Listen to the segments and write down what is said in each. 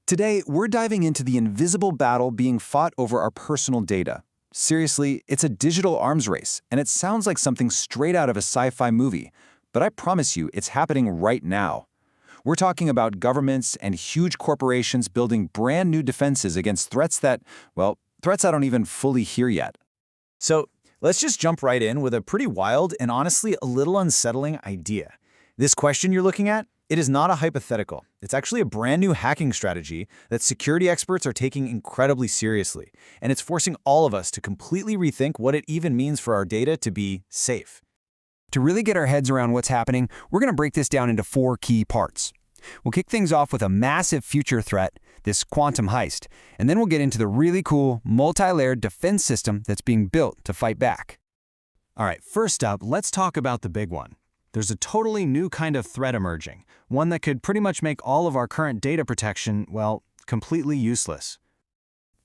Today, we're diving into the invisible battle being fought over our personal data. Seriously, it's a digital arms race, and it sounds like something straight out of a sci-fi movie, but I promise you it's happening right now. We're talking about governments and huge corporations building brand new defenses against threats that, well, threats I don't even fully hear yet. So let's just jump right in with a pretty wild and honestly a little unsettling idea. This question you're looking at, it is not a hypothetical. It's actually a brand new hacking strategy that security experts are taking incredibly seriously, and it's forcing all of us to completely rethink what it even means for our data to be safe. To really get our heads around what's happening, we're going to break this down into 4 key parts. We'll kick things off with a massive future threat, this quantum heist, and then we'll get into the really cool, multi-layered defense system that's being built to fight back. All right, first up, let's talk about the big one. There's a totally new kind of threat emerging, one that could pretty much make all of our current data protection, well, completely useless.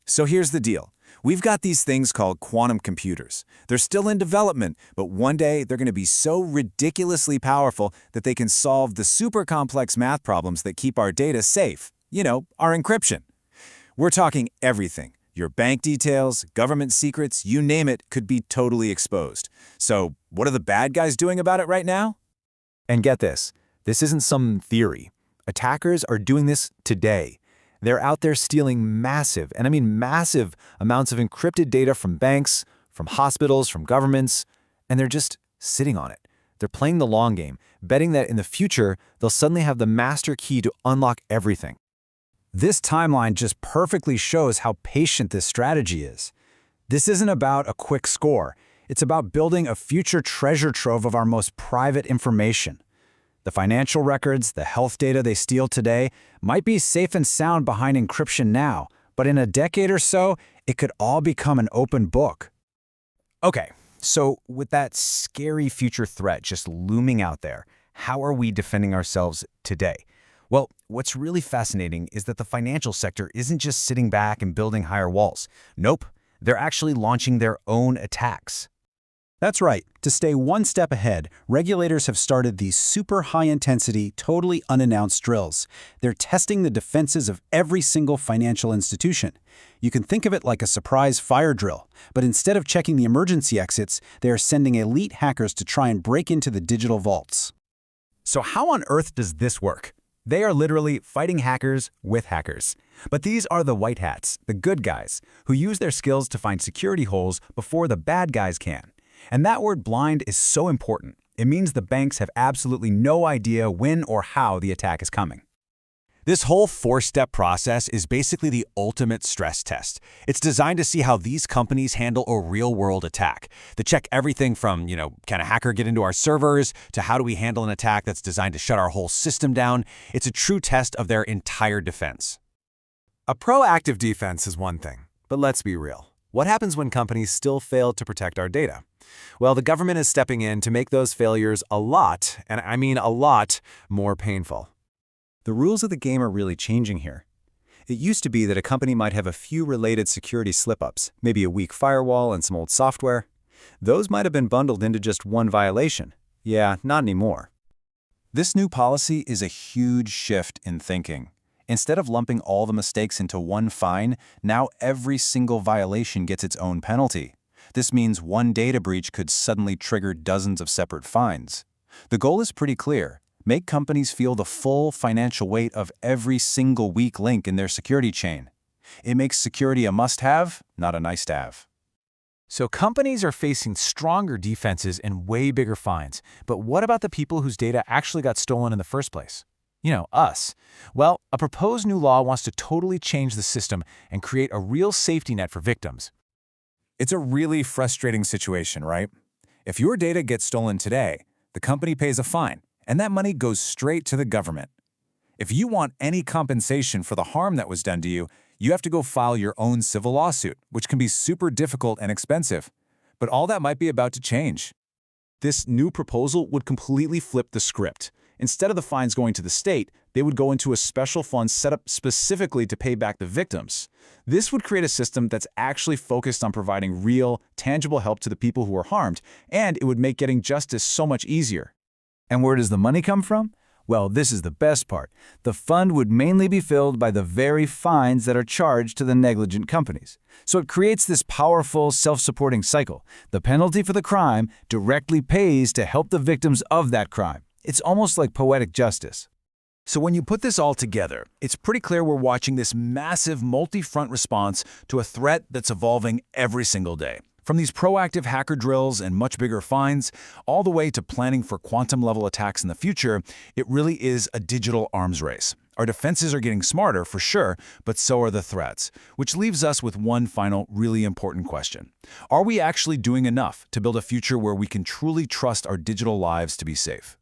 So here's the deal. We've got these things called quantum computers. They're still in development, but one day they're going to be so ridiculously powerful that they can solve the super complex math problems that keep our data safe. You know, our encryption. We're talking everything. Your bank details, government secrets, you name it, could be totally exposed. So what are the bad guys doing about it right now? And get this isn't some theory. Attackers are doing this today. They're out there stealing massive, and I mean massive, amounts of encrypted data from banks, from hospitals, from governments, and they're just sitting on it. They're playing the long game, betting that in the future, they'll suddenly have the master key to unlock everything. This timeline just perfectly shows how patient this strategy is. This isn't about a quick score. It's about building a future treasure trove of our most private information. The financial records, the health data they steal today might be safe and sound behind encryption now, but in a decade or so, it could all become an open book. Okay, so with that scary future threat just looming out there, how are we defending ourselves today? Well, what's really fascinating is that the financial sector isn't just sitting back and building higher walls. Nope, they're actually launching their own attacks. That's right. To stay one step ahead, regulators have started these super high-intensity, totally unannounced drills. They're testing the defenses of every single financial institution. You can think of it like a surprise fire drill, but instead of checking the emergency exits, they are sending elite hackers to try and break into the digital vaults. So how on earth does this work? They are literally fighting hackers with hackers. But these are the white hats, the good guys, who use their skills to find security holes before the bad guys can. And that word blind is so important. It means the banks have absolutely no idea when or how the attack is coming. This whole 4-step process is basically the ultimate stress test. It's designed to see how these companies handle a real-world attack. They check everything from, can a hacker get into our servers, to how do we handle an attack that's designed to shut our whole system down. It's a true test of their entire defense. A proactive defense is one thing, but let's be real. What happens when companies still fail to protect our data? Well, the government is stepping in to make those failures a lot, and I mean a lot, more painful. The rules of the game are really changing here. It used to be that a company might have a few related security slip-ups, maybe a weak firewall and some old software. Those might have been bundled into just one violation. Yeah, not anymore. This new policy is a huge shift in thinking. Instead of lumping all the mistakes into one fine, now every single violation gets its own penalty. This means one data breach could suddenly trigger dozens of separate fines. The goal is pretty clear. Make companies feel the full financial weight of every single weak link in their security chain. It makes security a must-have, not a nice-to-have. So companies are facing stronger defenses and way bigger fines. But what about the people whose data actually got stolen in the first place? Us. Well, a proposed new law wants to totally change the system and create a real safety net for victims. It's a really frustrating situation, right? If your data gets stolen today, the company pays a fine, and that money goes straight to the government. If you want any compensation for the harm that was done to you, you have to go file your own civil lawsuit, which can be super difficult and expensive. But all that might be about to change. This new proposal would completely flip the script. Instead of the fines going to the state, they would go into a special fund set up specifically to pay back the victims. This would create a system that's actually focused on providing real, tangible help to the people who were harmed, and it would make getting justice so much easier. And where does the money come from? Well, this is the best part. The fund would mainly be filled by the very fines that are charged to the negligent companies. So it creates this powerful, self-supporting cycle. The penalty for the crime directly pays to help the victims of that crime. It's almost like poetic justice. So when you put this all together, it's pretty clear we're watching this massive multi-front response to a threat that's evolving every single day. From these proactive hacker drills and much bigger fines, all the way to planning for quantum-level attacks in the future, it really is a digital arms race. Our defenses are getting smarter, for sure, but so are the threats, which leaves us with one final, really important question. Are we actually doing enough to build a future where we can truly trust our digital lives to be safe?